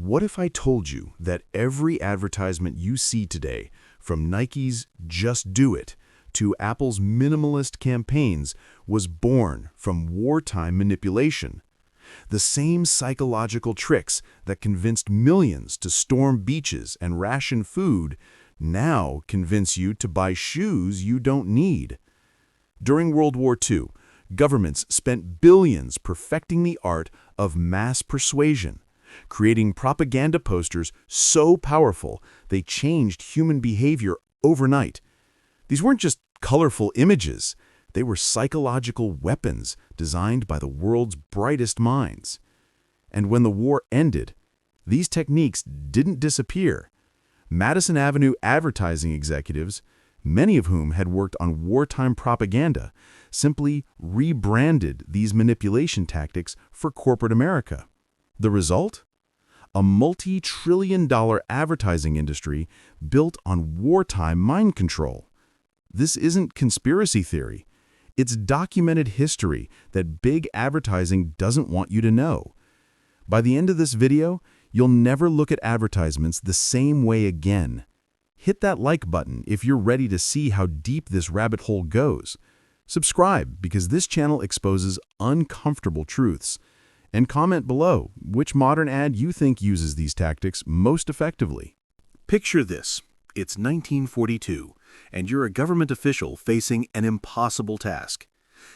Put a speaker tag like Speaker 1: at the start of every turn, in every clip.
Speaker 1: What if I told you that every advertisement you see today, from Nike's "Just Do It" to Apple's minimalist campaigns, was born from wartime manipulation? The same psychological tricks that convinced millions to storm beaches and ration food now convince you to buy shoes you don't need. During World War II, governments spent billions perfecting the art of mass persuasion, creating propaganda posters so powerful they changed human behavior overnight. These weren't just colorful images. They were psychological weapons designed by the world's brightest minds. And when the war ended, these techniques didn't disappear. Madison Avenue advertising executives, many of whom had worked on wartime propaganda, simply rebranded these manipulation tactics for corporate America. The result? A multi-trillion-dollar advertising industry built on wartime mind control. This isn't conspiracy theory. It's documented history that big advertising doesn't want you to know. By the end of this video, you'll never look at advertisements the same way again. Hit that like button if you're ready to see how deep this rabbit hole goes. Subscribe because this channel exposes uncomfortable truths. And comment below which modern ad you think uses these tactics most effectively.
Speaker 2: Picture this. It's 1942, and you're a government official facing an impossible task.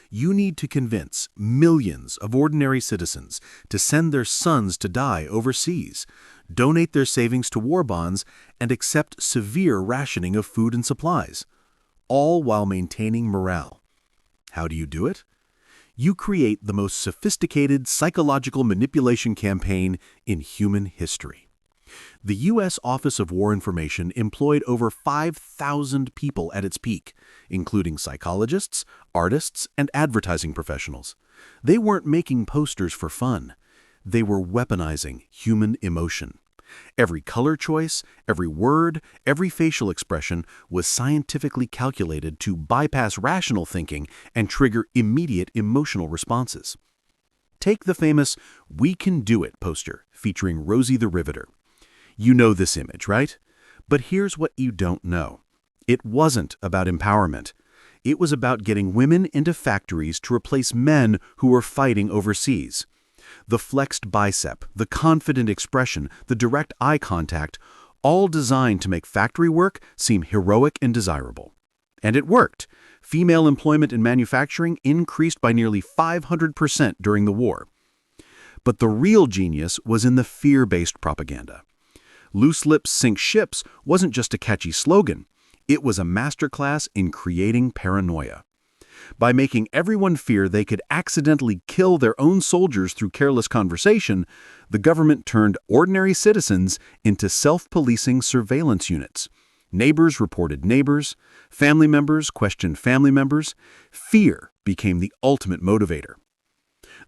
Speaker 2: You need to convince millions of ordinary citizens to send their sons to die overseas, donate their savings to war bonds, and accept severe rationing of food and supplies, all while maintaining morale. How do you do it? You create the most sophisticated psychological manipulation campaign in human history. The U.S. Office of War Information employed over 5,000 people at its peak, including psychologists, artists, and advertising professionals. They weren't making posters for fun. They were weaponizing human emotion. Every color choice, every word, every facial expression was scientifically calculated to bypass rational thinking and trigger immediate emotional responses. Take the famous "We Can Do It" poster featuring Rosie the Riveter. You know this image, right? But here's what you don't know. It wasn't about empowerment. It was about getting women into factories to replace men who were fighting overseas. The flexed bicep, the confident expression, the direct eye contact, all designed to make factory work seem heroic and desirable. And it worked. Female employment in manufacturing increased by nearly 500% during the war. But the real genius was in the fear-based propaganda. "Loose lips sink ships" wasn't just a catchy slogan. It was a masterclass in creating paranoia. By making everyone fear they could accidentally kill their own soldiers through careless conversation, the government turned ordinary citizens into self-policing surveillance units. Neighbors reported neighbors, family members questioned family members. Fear became the ultimate motivator.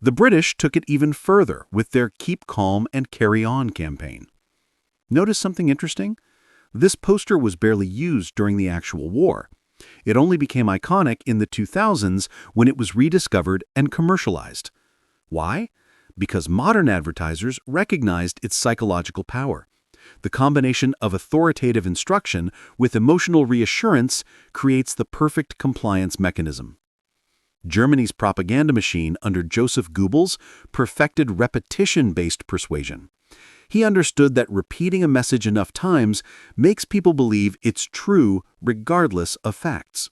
Speaker 2: The British took it even further with their "Keep Calm and Carry On" campaign. Notice something interesting? This poster was barely used during the actual war. It only became iconic in the 2000s when it was rediscovered and commercialized. Why? Because modern advertisers recognized its psychological power. The combination of authoritative instruction with emotional reassurance creates the perfect compliance mechanism. Germany's propaganda machine under Joseph Goebbels perfected repetition-based persuasion. He understood that repeating a message enough times makes people believe it's true regardless of facts.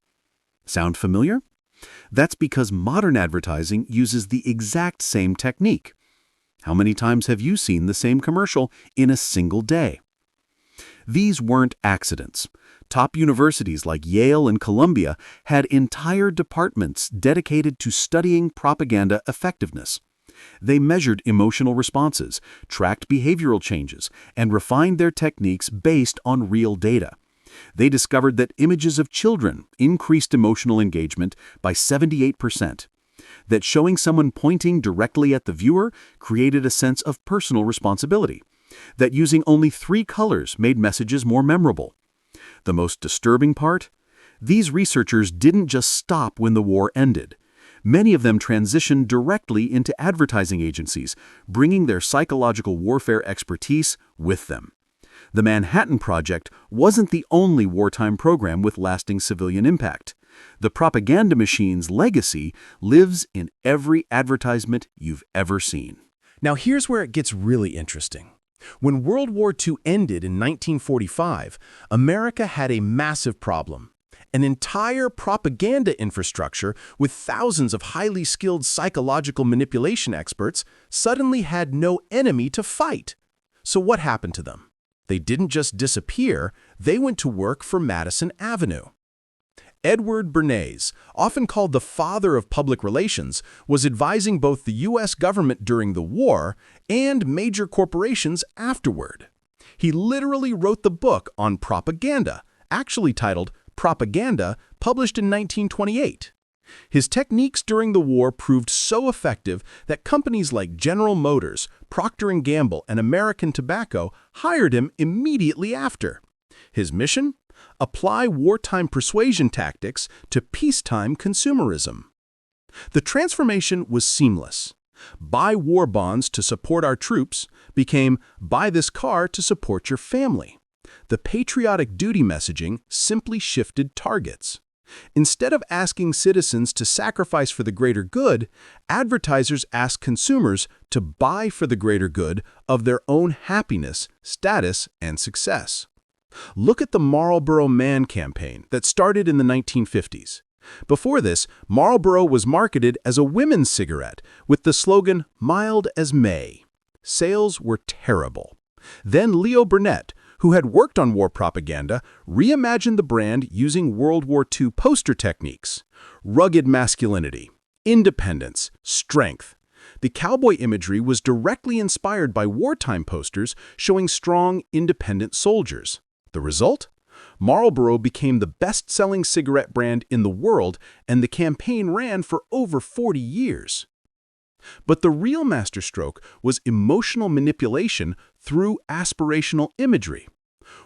Speaker 2: Sound familiar? That's because modern advertising uses the exact same technique. How many times have you seen the same commercial in a single day? These weren't accidents. Top universities like Yale and Columbia had entire departments dedicated to studying propaganda effectiveness. They measured emotional responses, tracked behavioral changes, and refined their techniques based on real data. They discovered that images of children increased emotional engagement by 78%, that showing someone pointing directly at the viewer created a sense of personal responsibility, that using only 3 colors made messages more memorable. The most disturbing part? These researchers didn't just stop when the war ended. Many of them transitioned directly into advertising agencies, bringing their psychological warfare expertise with them. The Manhattan Project wasn't the only wartime program with lasting civilian impact. The propaganda machine's legacy lives in every advertisement you've ever seen.
Speaker 1: Now here's where it gets really interesting. When World War II ended in 1945, America had a massive problem. An entire propaganda infrastructure with thousands of highly skilled psychological manipulation experts suddenly had no enemy to fight. So what happened to them? They didn't just disappear, they went to work for Madison Avenue. Edward Bernays, often called the father of public relations, was advising both the U.S. government during the war and major corporations afterward. He literally wrote the book on propaganda, actually titled Propaganda, published in 1928. His techniques during the war proved so effective that companies like General Motors, Procter & Gamble, and American Tobacco hired him immediately after. His mission? Apply wartime persuasion tactics to peacetime consumerism. The transformation was seamless. Buy war bonds to support our troops became buy this car to support your family. The patriotic duty messaging simply shifted targets. Instead of asking citizens to sacrifice for the greater good, advertisers asked consumers to buy for the greater good of their own happiness, status, and success. Look at the Marlboro Man campaign that started in the 1950s. Before this, Marlboro was marketed as a women's cigarette with the slogan, "Mild as May." Sales were terrible. Then Leo Burnett, who had worked on war propaganda, reimagined the brand using World War II poster techniques. Rugged masculinity, independence, strength. The cowboy imagery was directly inspired by wartime posters showing strong, independent soldiers. The result? Marlboro became the best-selling cigarette brand in the world, and the campaign ran for over 40 years. But the real masterstroke was emotional manipulation through aspirational imagery.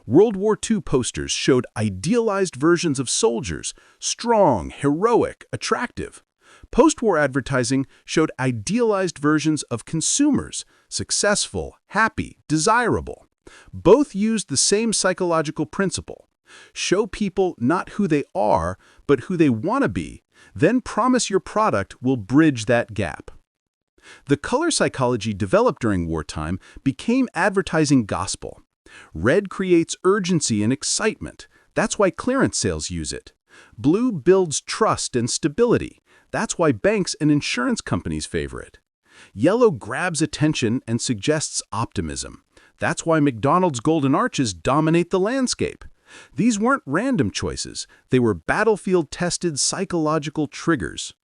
Speaker 1: World War II posters showed idealized versions of soldiers, strong, heroic, attractive. Post-war advertising showed idealized versions of consumers, successful, happy, desirable. Both used the same psychological principle. Show people not who they are, but who they want to be, then promise your product will bridge that gap. The color psychology developed during wartime became advertising gospel. Red creates urgency and excitement. That's why clearance sales use it. Blue builds trust and stability. That's why banks and insurance companies favor it. Yellow grabs attention and suggests optimism. That's why McDonald's golden arches dominate the landscape. These weren't random choices. They were battlefield-tested psychological triggers.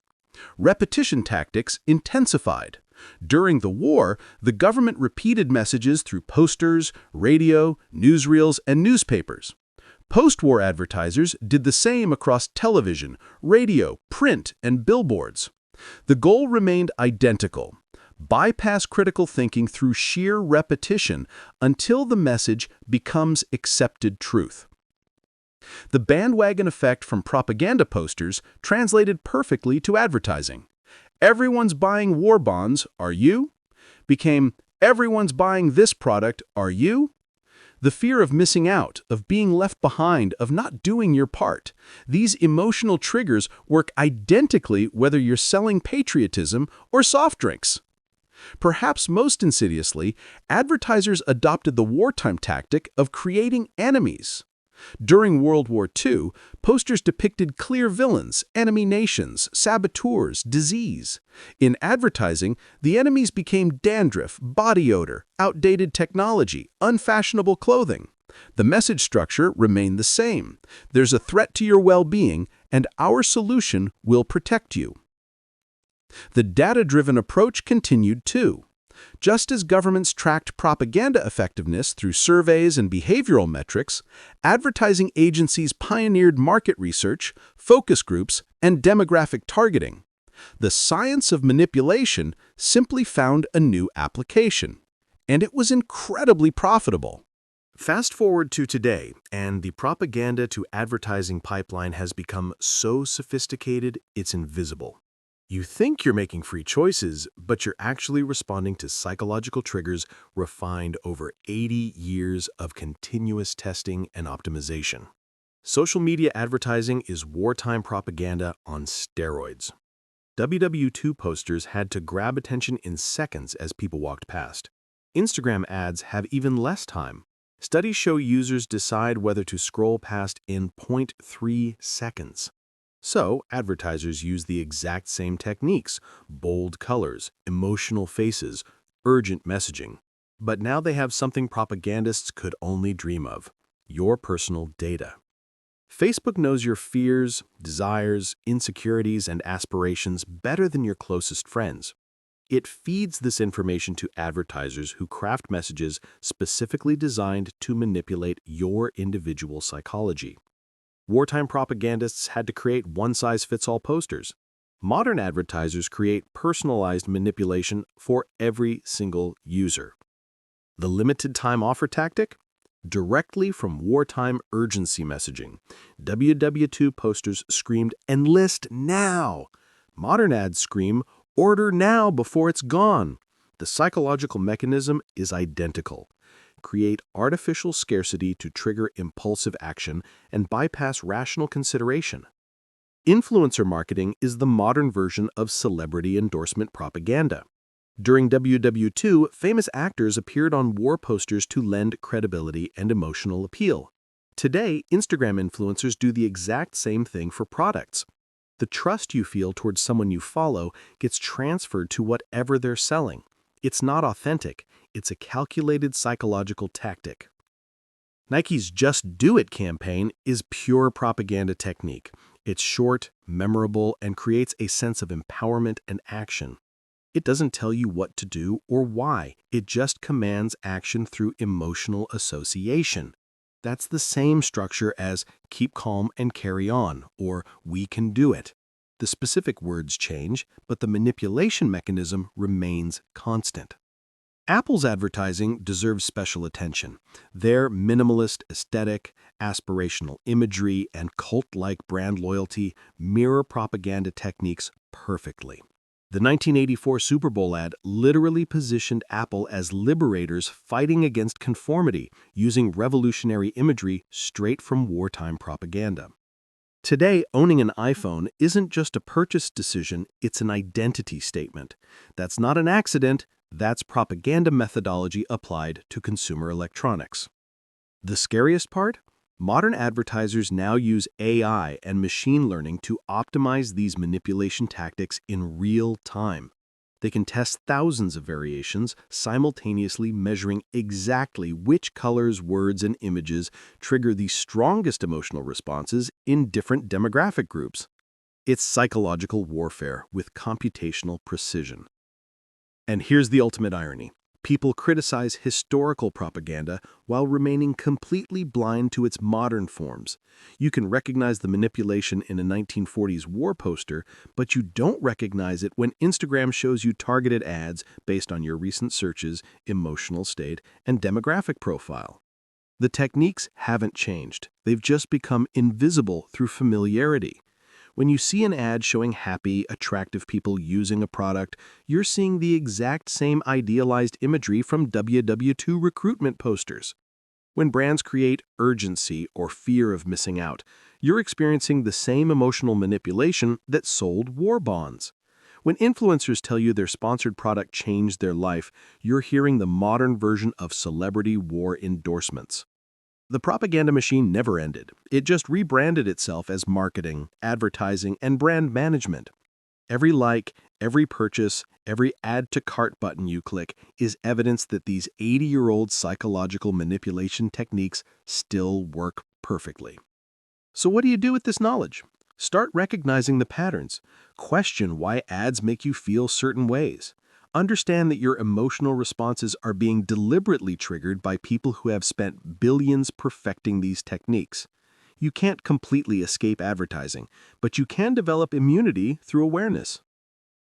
Speaker 1: Repetition tactics intensified. During the war, the government repeated messages through posters, radio, newsreels, and newspapers. Post-war advertisers did the same across television, radio, print, and billboards. The goal remained identical. Bypass critical thinking through sheer repetition until the message becomes accepted truth. The bandwagon effect from propaganda posters translated perfectly to advertising. "Everyone's buying war bonds, are you?" became "Everyone's buying this product, are you?" The fear of missing out, of being left behind, of not doing your part. These emotional triggers work identically whether you're selling patriotism or soft drinks. Perhaps most insidiously, advertisers adopted the wartime tactic of creating enemies. During World War II, posters depicted clear villains, enemy nations, saboteurs, disease. In advertising, the enemies became dandruff, body odor, outdated technology, unfashionable clothing. The message structure remained the same. There's a threat to your well-being, and our solution will protect you. The data-driven approach continued too. Just as governments tracked propaganda effectiveness through surveys and behavioral metrics, advertising agencies pioneered market research, focus groups, and demographic targeting. The science of manipulation simply found a new application, and it was incredibly profitable.
Speaker 2: Fast forward to today, and the propaganda to advertising pipeline has become so sophisticated it's invisible. You think you're making free choices, but you're actually responding to psychological triggers refined over 80 years of continuous testing and optimization. Social media advertising is wartime propaganda on steroids. WW2 posters had to grab attention in seconds as people walked past. Instagram ads have even less time. Studies show users decide whether to scroll past in 0.3 seconds. So, advertisers use the exact same techniques: bold colors, emotional faces, urgent messaging. But now they have something propagandists could only dream of: your personal data. Facebook knows your fears, desires, insecurities, and aspirations better than your closest friends. It feeds this information to advertisers who craft messages specifically designed to manipulate your individual psychology. Wartime propagandists had to create one-size-fits-all posters. Modern advertisers create personalized manipulation for every single user. The limited time offer tactic? Directly from wartime urgency messaging, WW2 posters screamed, "Enlist now!" Modern ads scream, "Order now before it's gone." The psychological mechanism is identical. Create artificial scarcity to trigger impulsive action and bypass rational consideration. Influencer marketing is the modern version of celebrity endorsement propaganda. During WW2, famous actors appeared on war posters to lend credibility and emotional appeal. Today, Instagram influencers do the exact same thing for products. The trust you feel towards someone you follow gets transferred to whatever they're selling. It's not authentic. It's a calculated psychological tactic. Nike's Just Do It campaign is pure propaganda technique. It's short, memorable, and creates a sense of empowerment and action. It doesn't tell you what to do or why. It just commands action through emotional association. That's the same structure as "keep calm and carry on" or "we can do it." The specific words change, but the manipulation mechanism remains constant. Apple's advertising deserves special attention. Their minimalist aesthetic, aspirational imagery, and cult-like brand loyalty mirror propaganda techniques perfectly. The 1984 Super Bowl ad literally positioned Apple as liberators fighting against conformity, using revolutionary imagery straight from wartime propaganda. Today, owning an iPhone isn't just a purchase decision, it's an identity statement. That's not an accident, that's propaganda methodology applied to consumer electronics. The scariest part? Modern advertisers now use AI and machine learning to optimize these manipulation tactics in real time. They can test thousands of variations, simultaneously measuring exactly which colors, words, and images trigger the strongest emotional responses in different demographic groups. It's psychological warfare with computational precision. And here's the ultimate irony. People criticize historical propaganda while remaining completely blind to its modern forms. You can recognize the manipulation in a 1940s war poster, but you don't recognize it when Instagram shows you targeted ads based on your recent searches, emotional state, and demographic profile. The techniques haven't changed. They've just become invisible through familiarity. When you see an ad showing happy, attractive people using a product, you're seeing the exact same idealized imagery from WW2 recruitment posters. When brands create urgency or fear of missing out, you're experiencing the same emotional manipulation that sold war bonds. When influencers tell you their sponsored product changed their life, you're hearing the modern version of celebrity war endorsements. The propaganda machine never ended. It just rebranded itself as marketing, advertising, and brand management. Every like, every purchase, every add to cart button you click is evidence that these 80-year-old psychological manipulation techniques still work perfectly. So what do you do with this knowledge? Start recognizing the patterns. Question why ads make you feel certain ways. Understand that your emotional responses are being deliberately triggered by people who have spent billions perfecting these techniques. You can't completely escape advertising, but you can develop immunity through awareness.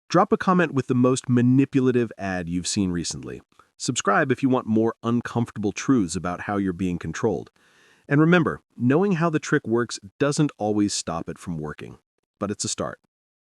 Speaker 2: Drop a comment with the most manipulative ad you've seen recently. Subscribe if you want more uncomfortable truths about how you're being controlled. And remember, knowing how the trick works doesn't always stop it from working, but it's a start.